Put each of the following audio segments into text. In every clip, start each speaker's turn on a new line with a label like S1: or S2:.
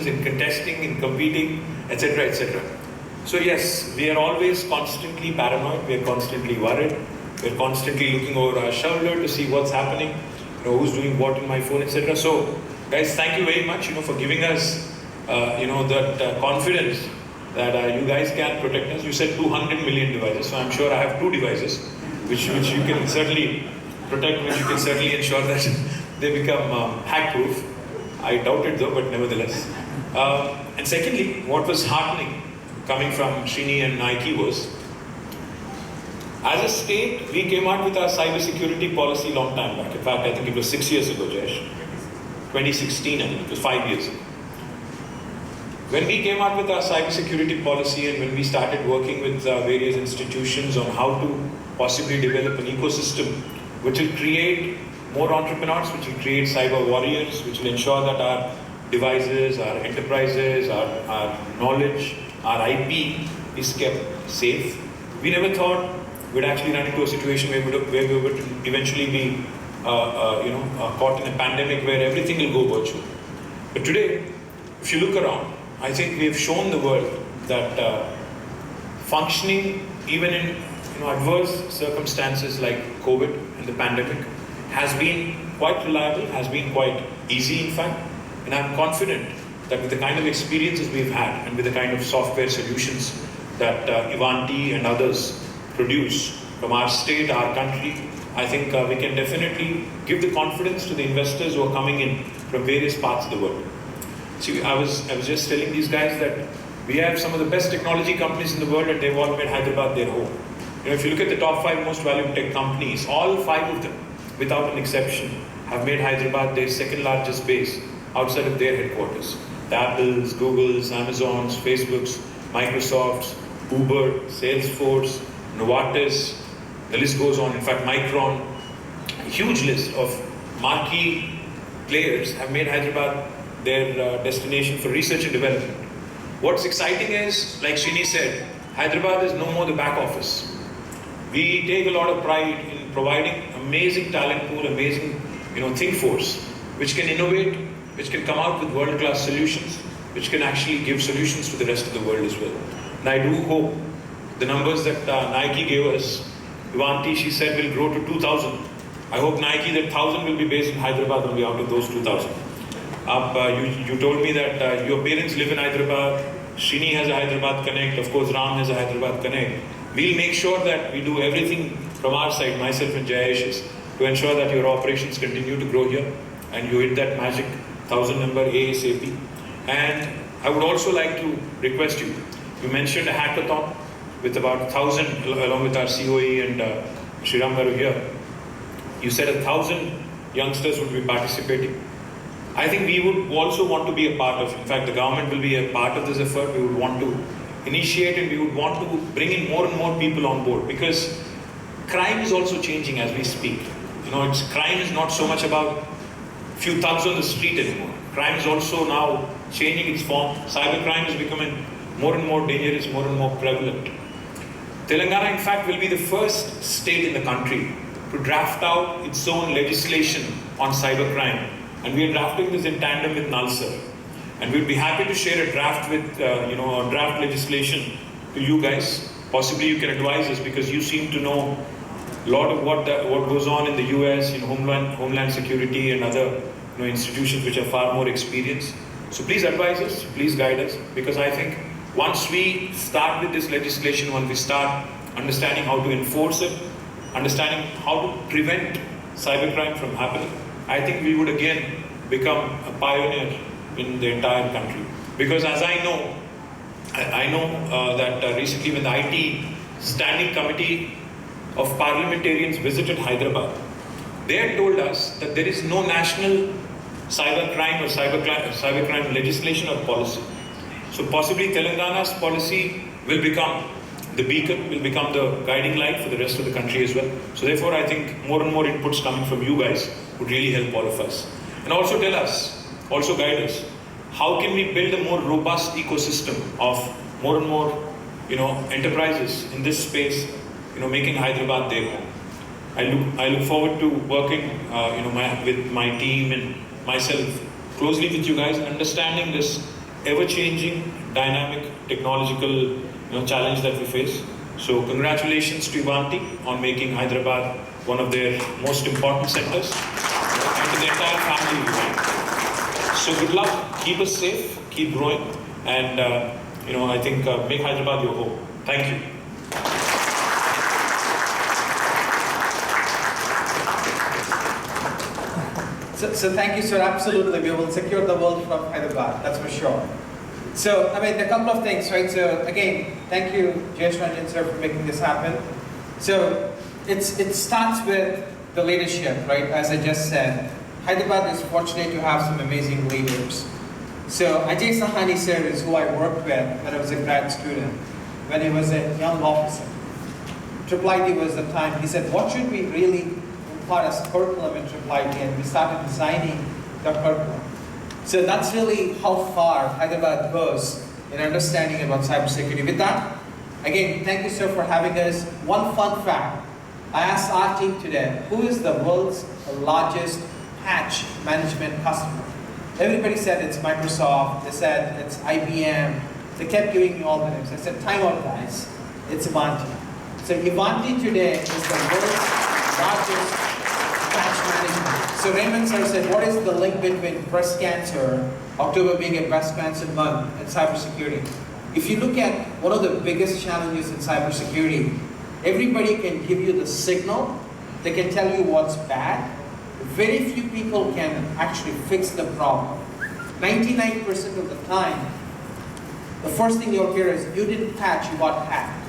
S1: discussions, in contesting, in competing, etc., etc. So yes, we are always constantly paranoid, we are constantly worried, we are constantly looking over our shoulder to see what's happening, who's doing what in my phone, etc. So guys, thank you very much, for giving us, that confidence that you guys can protect us. You said 200 million devices, so I'm sure I have 2 devices, which you can certainly protect, which you can certainly ensure that they become hack-proof. I doubt it though, but nevertheless. And secondly, what was heartening coming from Srini and Nike was, as a state, we came out with our cybersecurity policy long time back. In fact, I think it was 6 years ago, Jayesh. 2016, I think it was 5 years ago. When we came out with our cybersecurity policy and when we started working with various institutions on how to possibly develop an ecosystem which will create more entrepreneurs, which will create cyber warriors, which will ensure that our devices, our enterprises, our knowledge, our IP is kept safe. We never thought we'd actually run into a situation where we would eventually be caught in a pandemic where everything will go virtual. But today, if you look around, I think we have shown the world that functioning even in adverse circumstances like COVID and the pandemic has been quite reliable, has been quite easy in fact, and I'm confident that with the kind of experiences we've had and with the kind of software solutions that Ivanti and others produce from our state, our country, I think we can definitely give the confidence to the investors who are coming in from various parts of the world. See, I was just telling these guys that we have some of the best technology companies in the world and they've all made Hyderabad their home. If you look at the top 5 most valuable tech companies, all 5 of them, without an exception, have made Hyderabad their second largest base outside of their headquarters. The Apples, Googles, Amazons, Facebooks, Microsofts, Uber, Salesforce, Novartis, the list goes on. In fact, Micron, a huge list of marquee players have made Hyderabad their destination for research and development. What's exciting is, like Srini said, Hyderabad is no more the back office. We take a lot of pride in providing amazing talent pool, amazing think force, which can innovate, which can come out with world-class solutions, which can actually give solutions to the rest of the world as well. And I do hope the numbers that Nike gave us, Ivanti, she said, will grow to 2,000. I hope Nike, that 1,000 will be based in Hyderabad only out of those 2,000. You told me that your parents live in Hyderabad, Srini has a Hyderabad Connect, of course Ram has a Hyderabad Connect. We'll make sure that we do everything from our side, myself and Jayesh's, to ensure that your operations continue to grow here and you hit that magic 1,000 number ASAP. And I would also like to request you, you mentioned a hackathon with about 1,000, along with our COE and Sriram Garu here. You said 1,000 youngsters would be participating. I think we would also want to be a part of, in fact the government will be a part of this effort. We would want to initiate and we would want to bring in more and more people on board, because crime is also changing as we speak. Crime is not so much about few thugs on the street anymore. Crime is also now changing its form. Cybercrime is becoming more and more dangerous, more and more prevalent. Telangana, in fact, will be the first state in the country to draft out its own legislation on cybercrime. And we are drafting this in tandem with NALSA. And we'll be happy to share a draft with, a draft legislation to you guys. Possibly you can advise us, because you seem to know a lot of what goes on in the US, in Homeland Security and other institutions which are far more experienced. So please advise us, please guide us, because I think once we start with this legislation, when we start understanding how to enforce it, understanding how to prevent cybercrime from happening, I think we would again become a pioneer in the entire country. Because as I know that recently when the IT Standing Committee of Parliamentarians visited Hyderabad, they had told us that there is no national cybercrime or cybercrime legislation or policy. So possibly Telangana's policy will become the beacon, will become the guiding light for the rest of the country as well. So therefore I think more and more inputs coming from you guys would really help all of us. And also tell us, also guide us, how can we build a more robust ecosystem of more and more enterprises in this space, making Hyderabad their home. I look forward to working with my team and myself closely with you guys, understanding this ever-changing, dynamic, technological challenge that we face. So congratulations to Ivanti on making Hyderabad one of their most important centers, and to the entire family of Ivanti. So good luck, keep us safe, keep growing, and I think make Hyderabad your home. Thank you.
S2: So thank you, sir. Absolutely, we will secure the world from Hyderabad, that's for sure. So, a couple of things, right? So again, thank you, Jayesh Ranjan, sir, for making this happen. So it starts with the leadership, right? As I just said, Hyderabad is fortunate to have some amazing leaders. So Ajay Sahani, sir, is who I worked with when I was a grad student, when he was a young officer. IIIT was the time. He said, what should we really impart as curriculum in IIIT? And we started designing the curriculum. So that's really how far Hyderabad goes in understanding about cybersecurity. With that, again, thank you, sir, for having us. One fun fact. I asked our team today, who is the world's largest patch management customer? Everybody said it's Microsoft, they said it's IBM, they kept giving me all the names. I said, time out, guys, it's Ivanti. So Ivanti today is the world's largest patch management. So Raymond sir said, what is the link between breast cancer, October being a breast cancer month, and cybersecurity? If you look at one of the biggest challenges in cybersecurity, everybody can give you the signal, they can tell you what's bad. Very few people can actually fix the problem. 99% of the time, the first thing you'll hear is, you didn't patch, you got hacked.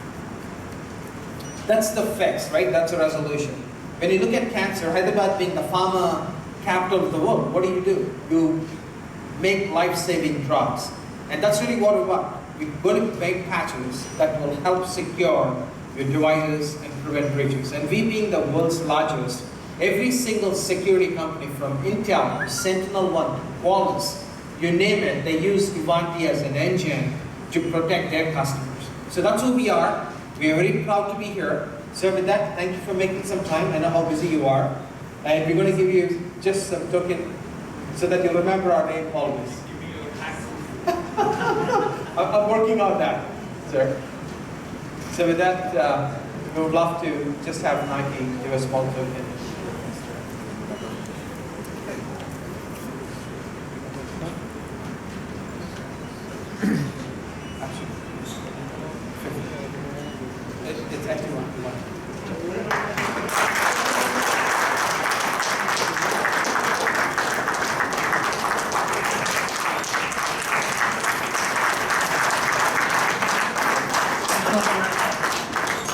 S2: That's the fix, right? That's a resolution. When you look at cancer, Hyderabad being the pharma capital of the world, what do? You make life-saving drugs. And that's really what we want. We're going to make patches that will help secure your devices and prevent breaches. And we being the world's largest, every single security company from Intel, SentinelOne, Qualys, you name it, they use Ivanti as an engine to protect their customers. So that's who we are. We are very proud to be here. So with that, thank you for making some time. I know how busy you are. And we're going to give you just some token so that you'll remember our name always.
S3: Give me your tax.
S2: I'm working on that, sir. So with that, we would love to just have Nike give a small token. It's actually one.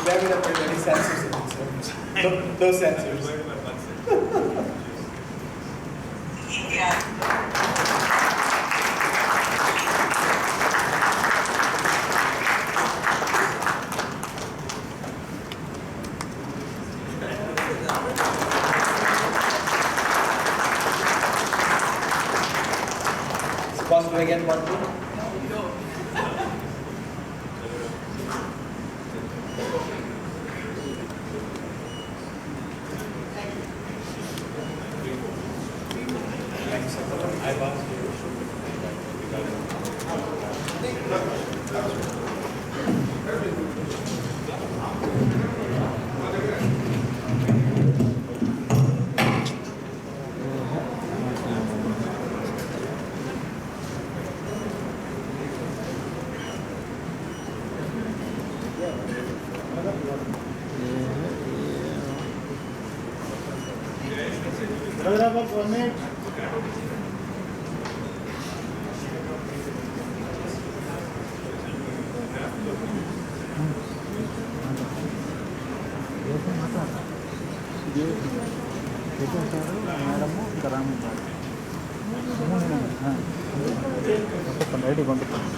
S2: Maybe there are many sensors in this room. Those sensors. Boss, do I get one too? Thanks. Hi, boss.
S4: పంపిస్తాను